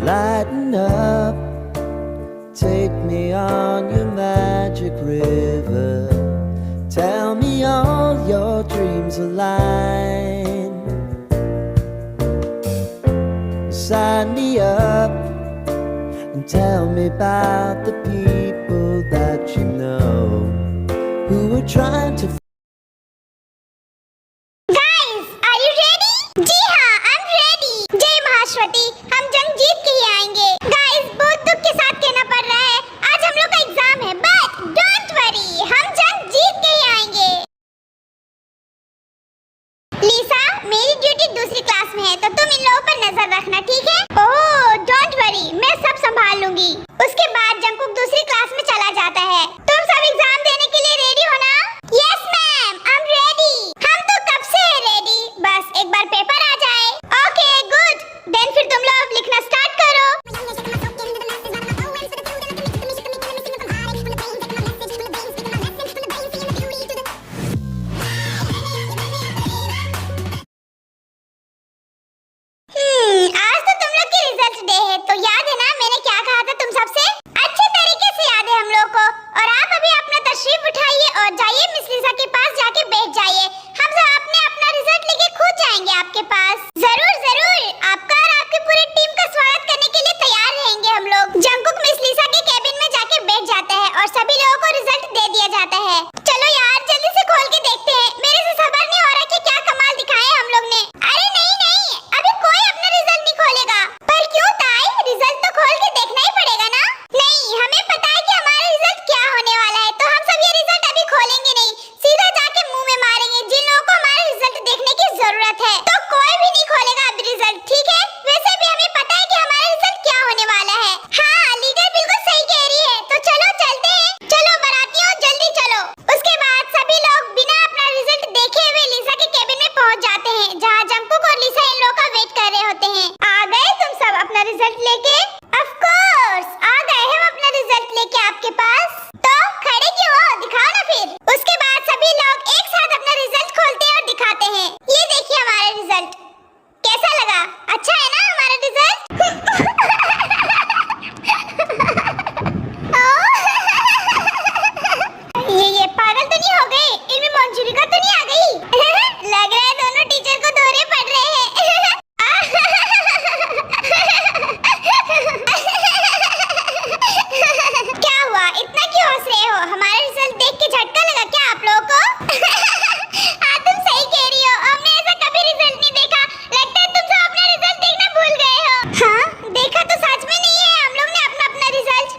Lighten up, take me on your magic river. Tell me all your dreams align. Sign me up and tell me about the people that you know who are trying to. Guys, are you ready? जी हाँ, I'm ready. जय महाश्वती, हम जंग जीत के ही आएंगे. Guys, बहुत दुख के साथ कहना पड़ रहा है, आज हम लोग का एग्जाम है, but don't worry, हम जंग जीत के ही आएंगे. लीसा, मेरी ड्यूटी दूसरी क्लास में है, तो तुम इन लोगों पर नजर रखना, ठीक है? ओह, don't worry, मैं सब संभाल लूंगी. उसके बाद जंकुक दूसरी क्लास में चला जाता है. तुम सब एग्जाम देने के लिए रेडी हो ना? Yes ma'am, I'm ready. हम तो कब से है रेडी, बस एक बार पेपर आ जाए. Okay, good. देन फिर तुम लोग लिखना स्टार्ट करो. आज तो तुम लोग की रिजल्ट डे है, तो याद है ना मैंने क्या कहा था तुम सबसे? अच्छे तरीके से याद है हम लोग को. और आप अभी अपना तशरीफ उठाइए और जाइए मिस लीसा के पास जाके बैठ जाइए. हम सब अपना रिजल्ट लेके खुद जाएंगे आपके पास. जरूर जरूर, आपका और आपकी पूरी टीम का स्वागत करने के लिए तैयार रहेंगे हम लोग. जंकुक मिस लीसा के केबिन में जाके बैठ जाता है और सभी लोगों को रिजल्ट दे दिया जाता है. चलो यार, जल्दी से खोल के देखते हैं. मेरे से सबर नहीं हो रहा कि क्या कमाल दिखाए हम लोग ने. अरे नहीं नहीं, अभी कोई अपना रिजल्ट नहीं खोलेगा. पर क्यों ताई, रिजल्ट तो खोल के देखना ही पड़ेगा ना? नहीं, हमें पता है कि हमारा रिजल्ट क्या होने वाला है, तो हम सब ये रिजल्ट अभी खोलेंगे नहीं, सीधा जाके मुंह में मारेंगे जिन लोगों को हमारा रिजल्ट देखने की जरूरत है. तो कोई भी नहीं खोलेगा अभी रिजल्ट, ठीक है? वैसे भी हमें पता है कि हमारा रिजल्ट क्या होने वाला है. हाँ, लीडर बिल्कुल सही कह रही है. तो चलो चलते हैं. चलो बरातियों, जल्दी चलो. उसके बाद सभी लोग बिना अपना रिजल्ट देखे हुए लीसा के केबिन में पहुंच जाते हैं, जहाँ जंकुक और लीसा इन लोगों का वेट कर रहे होते हैं. आ गए तुम सब अपना रिजल्ट लेके? ऑफ कोर्स आ गए हम अपना रिजल्ट लेके आपके पास. तो खड़े क्यों हो, दिखाओ ना फिर. उसके बाद सभी लोग एक साथ अपना रिजल्ट खोलते हैं और दिखाते हैं. ये देखिए हमारा रिजल्ट. कैसा लगा? अच्छा है ना हमारा रिजल्ट? ये पागल तो नहीं हो गए? इनमें मंजूरिका तो नहीं आ गई? लग रहा है दोनों टीचर को दौरे पड़ रहे हैं. क्या हुआ, इतना क्यों हंस रहे हो? हमारा रिजल्ट देख के झटका लगा क्या आप लोगों को? हाँ, तुम सही कह रही हो, हमने ऐसा कभी रिजल्ट नहीं देखा. लगता है तुम सब अपना रिजल्ट देखना भूल गए हो. हाँ, देखा तो सच में नहीं है हम लोग ने अपना रिजल्ट.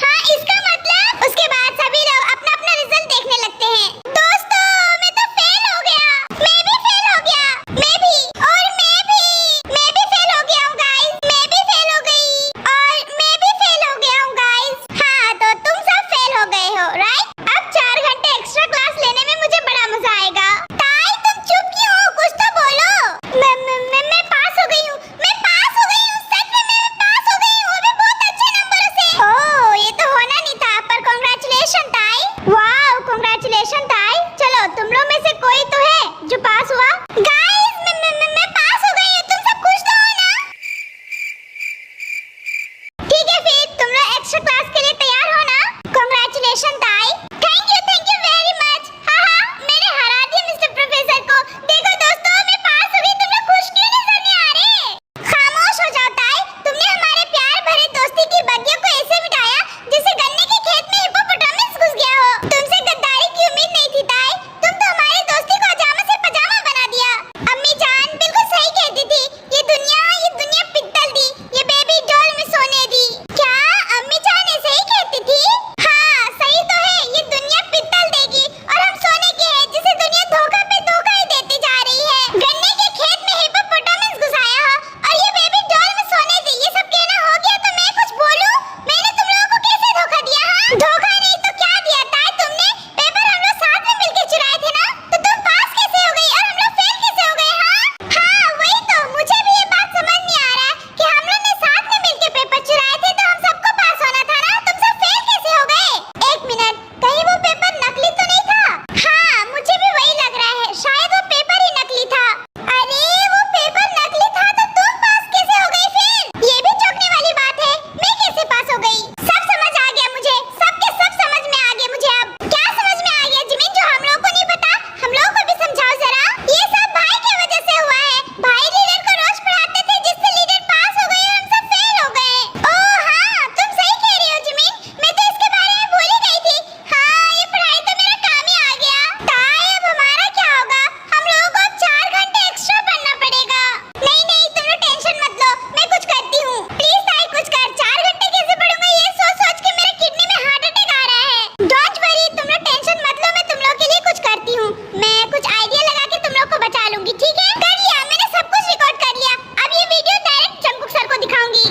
हाँ, इसका मतलब. उसके बाद सभी लोग अपना रिजल्ट देखने लगते हैं. दोस्तों, मैं तो फेल हो गया. मैं भी फेल हो गया. मैं भी. और मैं भी फेल हो गया हूँ गाइस. मैं भी फेल हो गई. और मैं भी फेल हो गया हूँ गाइस. हाँ, तो तुम सब फेल हो गए हो, राइट? अब 4 घंटे एक्स्ट्रा क्लास लेने में मुझे बड़ा मजा आएगा. ताई, तुम चुप क्यों हो? कुछ तो बोलो. मैं पास हो गई हूँ. मैं पास हो गई हूँ. सच में मैं पास हो गई हूँ, अभी बहुत अच्छे नंबरों से. ओह, ये तो होना नहीं था, पर कांग्रेचुलेशन ताई. वाओ, कांग्रेचुलेशन ताई. चलो, तुम लोग में से कोई तो है जो पास हुआ? गाइस, मैं पास हो गई हूँ. तुम सब खुश तो हो ना? ठीक है, फिर तुम लोग एक्स्ट्रा क्लास के लिए तैयार हो ना? कांग्रेचुलेशन ताई. Thank you very much. हाँ, मैंने हरा दिया मिस्टर प्रोफेसर को. देखो दोस्तों, मैं पास हो गई. तुम लोग खुश क्यों नजर नहीं आ रहे? खामोश हो जाओ ताई. तुमने हमारे प्यार भरे दोस्ती की बगियों को ऐसे मिटाया जैसे गन्ने के खेत में हिप्पोपोटामस घुस गया हो. तुमसे गद्दारी की उम्मीद नहीं थी ताई. तुम तो हमारी दोस्ती को अजामा से पजामा बना दिया. अम्मी जान बिल्कुल सही कहती थी. ये दुनिया पित्तल दी, ये बेबी डॉल में सोने दी. क्या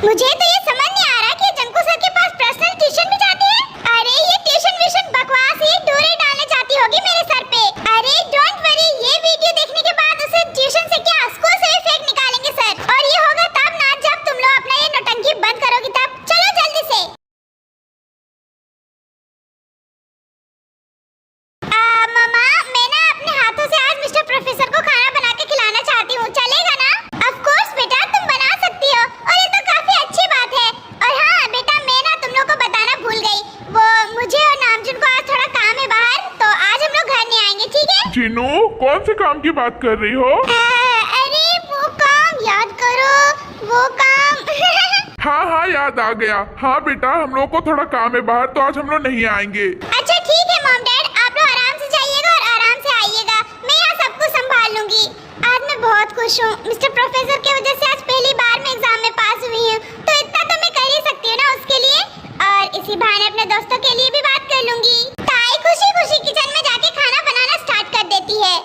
मुझे तो ये समझ नहीं आ रहा कि जंकू सर के पास पर्सनल ट्यूशन भी जाते हैं। अरे ये ट्यूशन विशन बकवास ही डोरे डालने चाहती होगी मेरे सर पे। अरे डोंट वरी, ये वीडियो देखने के बाद उसे ट्यूशन से क्या स्कूल से भी फेंक निकालेंगे सर। और ये होगा तब ना जब तुम लोग अपना ये नौटंकी बंद करोगी तब। चलो जल्दी से। मम्मा, मैं ना अपने हाथों से आज मिस्टर प्रोफेसर को खाना बना के खिलाना चाहती हूँ, चलेगा ना? ऑफ कोर्स बेटा, तुम बना सकती हो और ये तो काफी अच्छी बात है। और हाँ बेटा, मैं ना तुम लोग को बताना भूल गई, वो मुझे और नामजुन को आज थोड़ा काम है बाहर, तो आज हम लोग घर नहीं आएंगे, ठीक है? चिनू, कौन से काम की बात कर रही हो? अरे वो काम याद करो, वो काम। हाँ याद आ गया। हाँ बेटा, हम लोग को थोड़ा काम है बाहर, तो आज हम लोग नहीं आएंगे। अच्छा ठीक है मॉम डैड, आप लोग आराम से जाइएगा और आराम से आइएगा, मैं यहाँ सब कुछ संभाल लूंगी। आज मैं बहुत खुश हूँ, मिस्टर प्रोफेसर की वजह से आज पहली बार मैं एग्जाम में पास हुई हूँ, तो इतना तो मैं कर ही सकती हूँ ना उसके लिए। और इसी बहाने अपने दोस्तों के लिए भी बात कर लूंगी। ताई खुशी खुशी किचन में जाके खाना बनाना स्टार्ट कर देती है।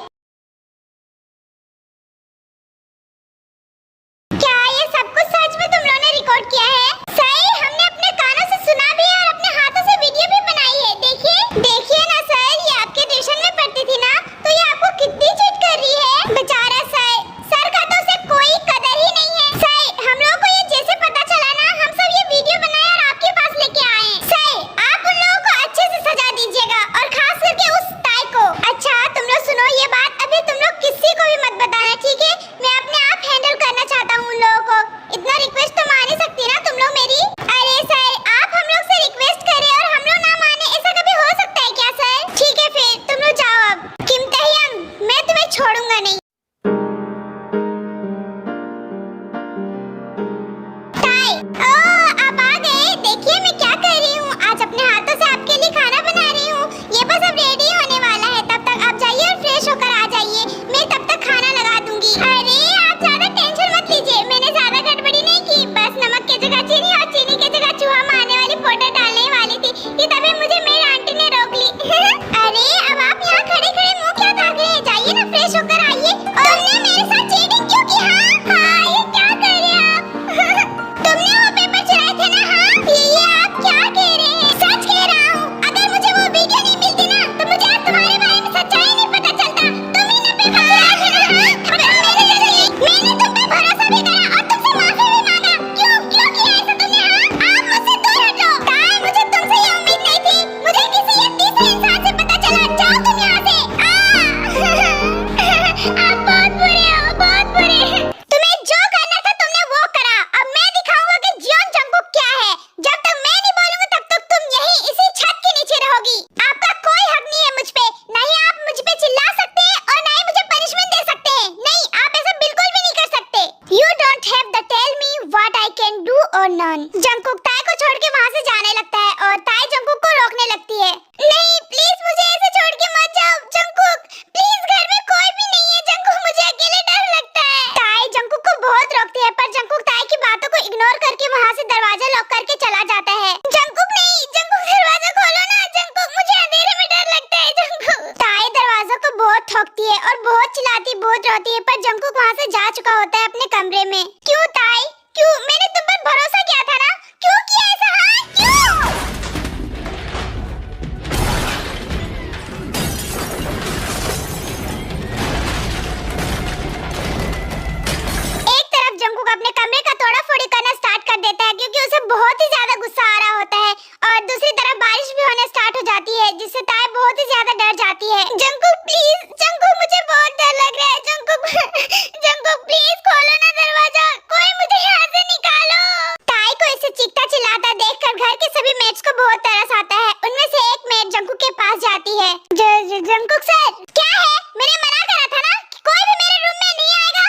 क्या ये सब कुछ सच में तुम लोगों ने रिकॉर्ड किया है? सही, हमने अपने कानों से सुना भी है और अपने हाथों से वीडियो भी बनाई है। देखिए ना सर, ये आपके ट्यूशन में पढ़ती थी ना, तो ये आपको कितनी चीट कर रही है। बेचारा सर का तो उसे कोई कदर ही नहीं है। सर, हम लोगों को ये जैसे पता चला ना, हम सब ये वीडियो बनाए और आपके पास लेके आए। सर, आप उन लोगों को अच्छे से सजा दीजिएगा और खास करके उस ताई को। अच्छा तुम लोग सुनो ये बात, अभी तुम लोग किसी को भी मत बताना, ठीक है? मैं अपने आप हैंडल करना चाहता हूँ उन लोगों को। इतना रिक्वेस्ट तो मान ही सकती ना तुम लोग मेरी? अरे सर, आप हम लोग से रिक्वेस्ट करें और हम लोग ना माने, ऐसा कभी हो सकता है क्या सर? ठीक है फिर तुम लोग जाओ अब। किमतहियम, मैं तुम्हें छोड़ूंगा नहीं। ताई, आप आ गए। देखिए मैं क्या कर रही हूँ, आज अपने हाथों से आपके लिए खाना बना रही हूँ। ये बस अब रेडी होने वाला है, तब तक आप जाइए और फ्रेश होकर आ जाइए, मैं तब तक खाना लगा दूंगी। अरे आप ज्यादा टेंशन मत लीजिए, मैंने ज्यादा गड़बड़ी नहीं की, बस नमक की जगह चीनी और चीनी की जगह चूहा मारने वाली पाउडर डालने वाली थी, कि तभी मुझे मेरी आंटी ने रोक ली। अरे अब आप यहाँ खड़े खड़े मुंह क्या ताक रहे हैं? जाइए ना, फ्रेश होकर आइए। तुमने मेरे साथ चीटिंग क्यों की? हाँ ये क्या कर रहे हैं आप? तुमने वो पेपर चुराए थे ना? हाँ ये आप क्या कह रहे हैं? सच कह रहा हूँ, अगर मुझे वो वीडियो नहीं मिलती ना, तो मुझे आज तुम्हारे बारे में सच्चाई नहीं पता चलता। तुम ही ना पेपर चुराए थे ना? मैंने तुम पे भरोसा भी करा और तुमसे माफी भी मांगा। क्यों किया ऐसा तुमने? आप मुझसे दूर हट जाओ। ताई, मुझे तुमसे ये उम्मीद नहीं थी, मुझे किसी एक तीसरे इंसान से पता चला। जाओ तुम यहाँ से। आप बहुत बुरे हो, बहुत बुरे। तुम्हें जो करना था तुमने वो करा, अब मैं दिखाऊंगा कि जियोन जंगकुक क्या है। जब तक मैं नहीं बोलूंगा तब तक तुम यहीं इसी छत के नीचे रहोगी। आपका कोई हक नहीं है मुझ पे, नहीं आप मुझ पे चिल्ला सकते हैं और ना ही मुझे पनिशमेंट दे सकते हैं। नहीं, आप ऐसा बिल्कुल भी नहीं कर सकते। You don't have to tell me what I can do or none। Jungkook ताई को छोड़ के वहाँ से जाने लगता है और ताई जंगकुक को रोकने लगती है। नहीं प्लीज मुझे ऐसे छोड़ के मत जाओ जंगकुक, प्लीज घर में कोई भी नहीं है जंगकुक, मुझे अकेले डर लगता है। ताई जंगकुक को बहुत रोकती है, पर जंगकुक ताई की बातों को इग्नोर करके वहाँ से दरवाजा लॉक करके चला जाता है। जंगकुक नहीं, जंगकुक दरवाजा खोलो ना जंगकुक, मुझे अंधेरे में डर लगता है जंगकुक। ताई दरवाजा को बहुत ठोकती है और बहुत चिल्लाती, बहुत रोती है, पर जंगकुक वहाँ से जा चुका होता है अपने कमरे में। क्यों ताई, क्यों? मैंने तुम पर भरोसा किया था ना, क्यों किया ऐसा? हाँ क्यों? एक तरफ जंगकुक अपने कमरे का तोड़ा फोड़ी करना स्टार्ट कर देता है क्योंकि उसे बहुत ही ज्यादा गुस्सा आ रहा होता है, और दूसरी तरफ बारिश भी होने स्टार्ट हो जाती है, जिससे ताई बहुत ही ज्यादा डर जाती है। जंगकुक प्लीज, जंगकुक मुझे बहुत डर लग रहा है जंगकुक। जंगकुक प्लीज खोलो ना दरवाजा, कोई मुझे यहाँ से निकालो। ताई को इसे चीखता चिल्लाता देखकर घर के सभी मेट्स को बहुत तरस आता है। उनमें से एक मेट जंगकुक के पास जाती है। जंगकुक सर, क्या है? मैंने मना करा था ना कि कोई भी मेरे रूम में नहीं आएगा।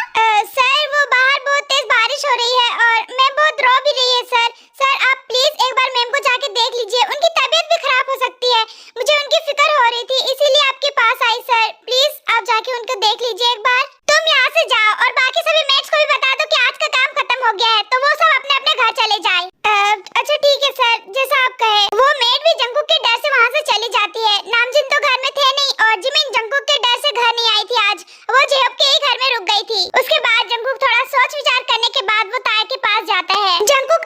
सर वो बाहर बहुत तेज बारिश हो रही है और मैं बहुत रो भी रही है सर। सर आप प्लीज एक बार मैम को जाके देख लीजिए, उनकी तबीयत भी खराब हो सकती है, मुझे उनकी फिक्र हो रही थी इसीलिए आपके पास आई। सर प्लीज आप जाके उनको देख लीजिए एक बार। तुम यहाँ से जाओ और बाकी सभी मेट्स को भी बता दो कि आज का काम खत्म हो गया है, तो वो सब अपने अपने घर चले जाए। अच्छा ठीक है सर, जैसा आप कहे। वो मेट भी जंगकुक के डर से वहाँ से चली जाती है। नामजिन तो घर में थे नहीं और जिमिन जंगकुक के डर से घर नहीं आई थी आज, वो जेहब के ही घर में रुक गई थी। उसके बाद जंगकुक थोड़ा सोच विचार करने के बाद वो ताई के पास जाता है। जंगकुक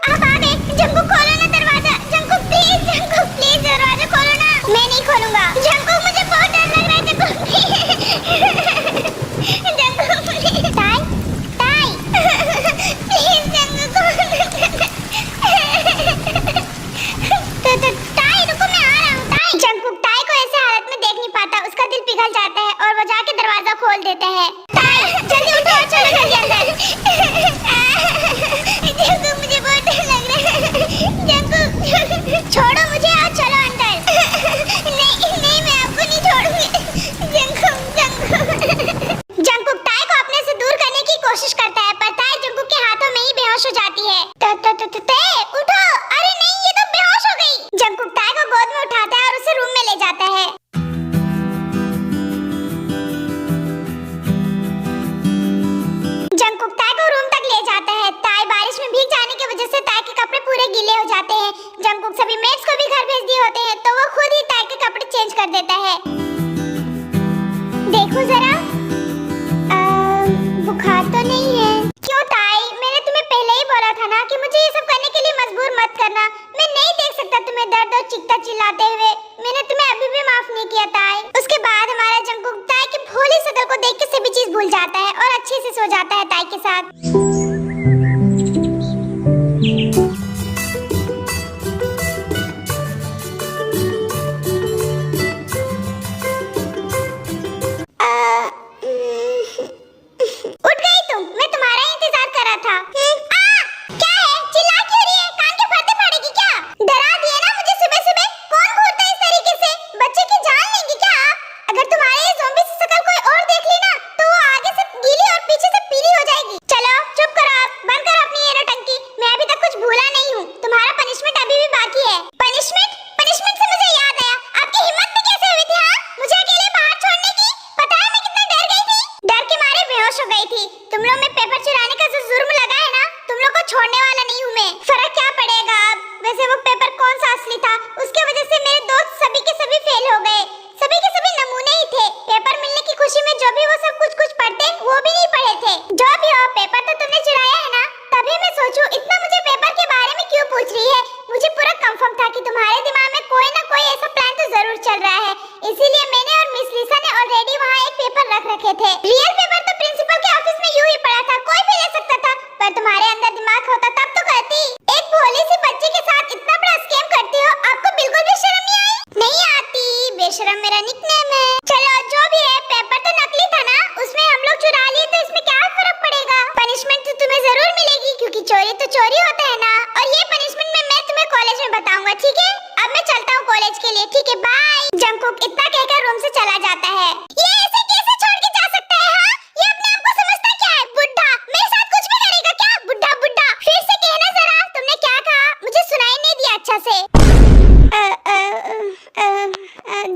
छोड़ने वाला नहीं हूँ मैं। फर्क क्या पड़ेगा अब? वैसे वो पेपर कौन सा असली था? उसके वजह से मेरे दोस्त सभी के सभी फेल हो गए। सभी के सभी नमूने ही थे। पेपर मिलने की खुशी में जो भी वो सब कुछ कुछ पढ़ते वो भी नहीं पढ़े थे। जो भी हो, पेपर तो तुमने चुराया है ना? तभी मैं सोचूं इतना मुझे पेपर के बारे में क्यों पूछ रही है। मुझे पूरा कंफर्म था कि तुम्हारे दिमाग में कोई ना कोई ऐसा प्लान तो जरूर चल रहा है। इसीलिए मैंने और मिस लिसा ने ऑलरेडी वहाँ एक पेपर रख रखे थे। रियल पेपर तो प्रिंसिपल के ऑफिस में यूं ही पड़ा था, कोई भी ले सकता था। पर तुम्हारे अंदर दिमाग होता तब तो करती। एक भोली सी बच्ची के साथ इतना बड़ा स्कैम करती हो, आपको बिल्कुल भी शर्म नहीं आई? नहीं आती, बेशरम मेरा निकनेम है। चलो जो भी है, पेपर तो नकली था ना, उसमें हम लोग चुरा लिए तो इसमें क्या फर्क पड़ेगा? पनिशमेंट तो तुम्हें जरूर मिलेगी क्योंकि चोरी तो चोरी होता है ना। और ये पनिशमेंट मैं तुम्हें कॉलेज में बताऊंगा, ठीक है? अब मैं चलता हूँ कॉलेज के लिए, ठीक है? बाय। जंगकुक इतना कहकर रूम से चला जाता है। ये ऐसे कैसे छोड़ के जा सकता है? हाँ, ये अपने आप को समझता क्या है? बुड्ढा मेरे साथ कुछ भी करेगा क्या? बुड्ढा बुड्ढा फिर से कहना जरा, तुमने क्या कहा? मुझे सुनाई नहीं दिया अच्छा से।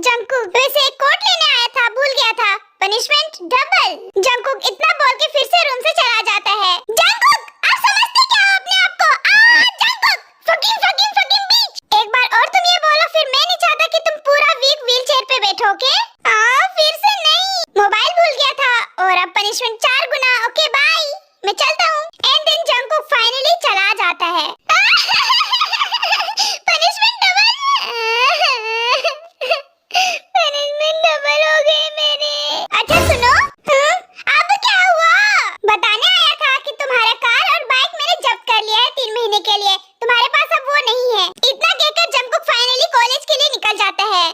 जंगकुक वैसे एक कोट लेने आया था, भूल गया था। Punishment double. जंगकुक इतना बोल के फिर से रूम से चला जाता है। जंगकुक आप समझते क्या हो अपने आप को? जंगकुक फकिंग फकिंग फकिंग बीच। एक बार और तुम ये बोलो, फिर मैं नहीं चाहता कि तुम पूरा वीक व्हीलचेयर पे बैठोगे। फिर से नहीं, मोबाइल भूल गया था और अब पनिशमेंट 4 गुना। ओके बाय, मैं चलता हूँ। एंड देन जंगकुक फाइनली चला जाता है। Punishment double. पनिशमेंट डबल हो गए मेरे। अच्छा सुनो, अब क्या हुआ? बताने आया था कि तुम्हारा कार और बाइक मैंने जब्त कर लिया है 3 महीने के लिए। तुम्हारे पास अब वो नहीं है। इतना कहकर जंगकुक फाइनली कॉलेज के लिए निकल जाता है।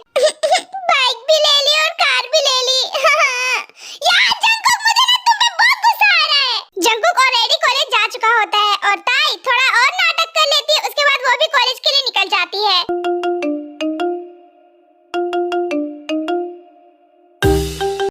बाइक भी ले ली और कार भी ले ली। यार जंगकुक, मुझे ना तुम पे बहुत गुस्सा आ रहा है। जंगकुक ऑलरेडी कॉलेज जा चुका होता है और ताई थोड़ा